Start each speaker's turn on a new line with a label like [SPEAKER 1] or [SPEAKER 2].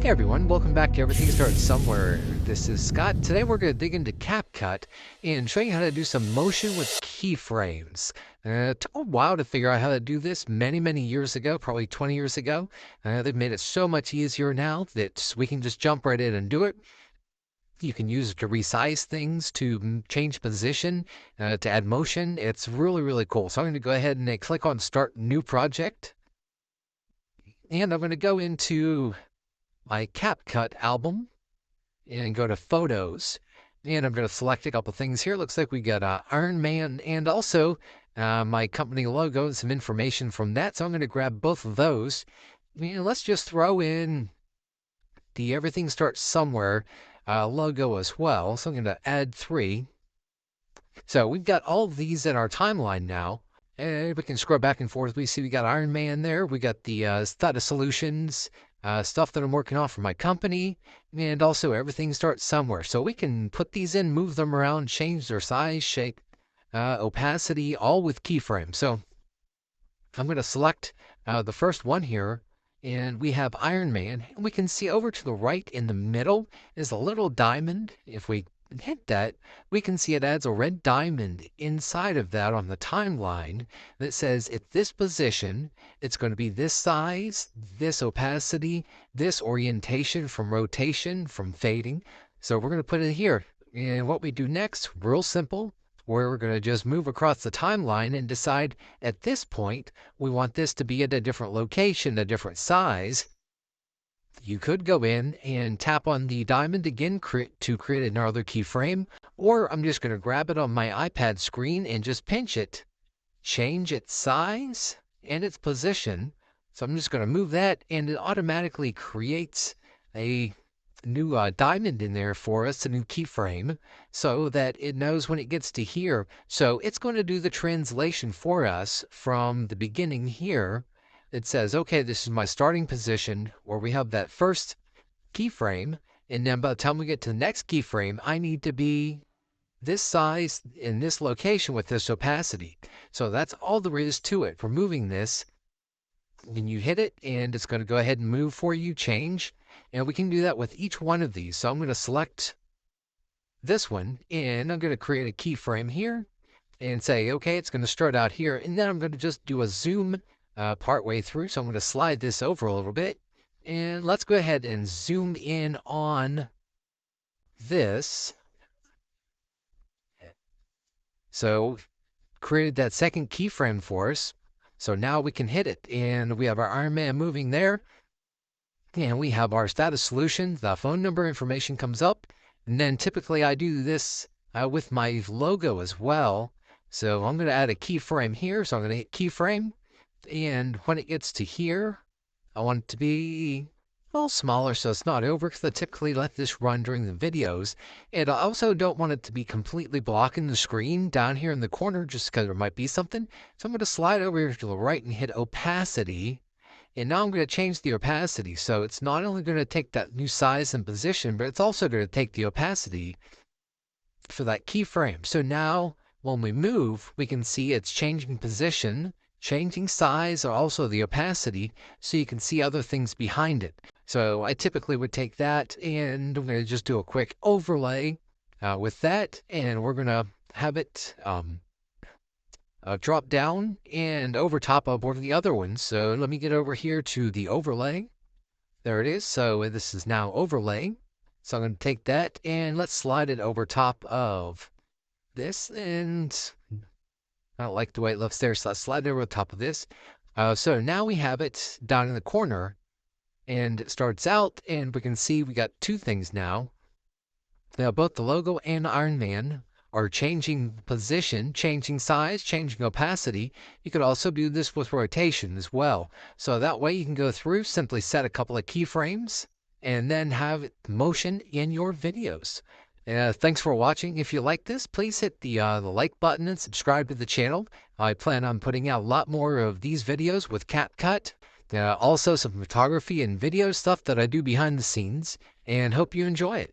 [SPEAKER 1] Hey everyone, welcome back to Everything Starts Somewhere. This is Scott. Today we're going to dig into CapCut and show you how to do some motion with keyframes. It took a while to figure out how to do this many years ago, probably 20 years ago. They've made it so much easier now that we can just jump right in and do it. You can use it to resize things, to change position, to add motion. It's really cool. So I'm going to go ahead and click on Start New Project. And I'm going to go into my CapCut album and go to Photos. And I'm going to select a couple things here. Looks like we got Iron Man and also my company logo and some information from that. So I'm going to grab both of those. And let's just throw in the Everything Starts Somewhere logo as well. So I'm going to add 3. So we've got all of these in our timeline now. And we can scroll back and forth. We see we got Iron Man there. We got the status solutions, stuff that I'm working on for my company, and also Everything Starts Somewhere. So we can put these in, move them around, change their size, shape, opacity, all with keyframes. So I'm going to select the first one here, and we have Iron Man. And we can see over to the right in the middle is a little diamond. If we hit that, we can see it adds a red diamond inside of that on the timeline that says at this position, it's going to be this size, this opacity, this orientation from rotation, from fading. So we're going to put it here. And what we do next, real simple, we're going to just move across the timeline and decide at this point, we want this to be at a different location, a different size. You could go in and tap on the diamond again to create another keyframe, or I'm just going to grab it on my iPad screen and just pinch it, change its size and its position. So I'm just going to move that, and it automatically creates a new diamond in there for us, a new keyframe, so that it knows when it gets to here. So it's going to do the translation for us from the beginning here. It says, okay, this is my starting position where we have that first keyframe. And then by the time we get to the next keyframe, I need to be this size in this location with this opacity. So that's all there is to it. For moving this, when you hit it, and it's going to go ahead and move for you, change. And we can do that with each one of these. So I'm going to select this one, and I'm going to create a keyframe here and say, okay, it's going to start out here. And then I'm going to just do a zoom part way through. So I'm going to slide this over a little bit, and let's go ahead and zoom in on this. So created that second keyframe for us. So now we can hit it, and we have our Iron Man moving there, and we have our status solution. The phone number information comes up, and then typically I do this with my logo as well. So I'm going to add a keyframe here. So I'm going to hit keyframe. And when it gets to here, I want it to be a little smaller so it's not over, because I typically let this run during the videos. And I also don't want it to be completely blocking the screen down here in the corner, just because there might be something. So I'm going to slide over here to the right and hit opacity. And now I'm going to change the opacity. So it's not only going to take that new size and position, but it's also going to take the opacity for that keyframe. So now when we move, we can see it's changing position, changing size, or also the opacity, so you can see other things behind it. So I typically would take that, and I'm going to just do a quick overlay with that, and we're going to have it drop down and over top of one of the other ones. So let me get over here to the overlay. There it is. So this is now overlay. So I'm going to take that, and let's slide it over top of this, and I don't like the way it looks there, so let's slide it over the top of this. So now we have it down in the corner, and it starts out, and we can see we got two things now. Now both the logo and Iron Man are changing position, changing size, changing opacity. You could also do this with rotation as well. So that way you can go through, simply set a couple of keyframes, and then have motion in your videos. Thanks for watching. If you like this, please hit the like button and subscribe to the channel. I plan on putting out a lot more of these videos with CapCut. Also some photography and video stuff that I do behind the scenes, and hope you enjoy it.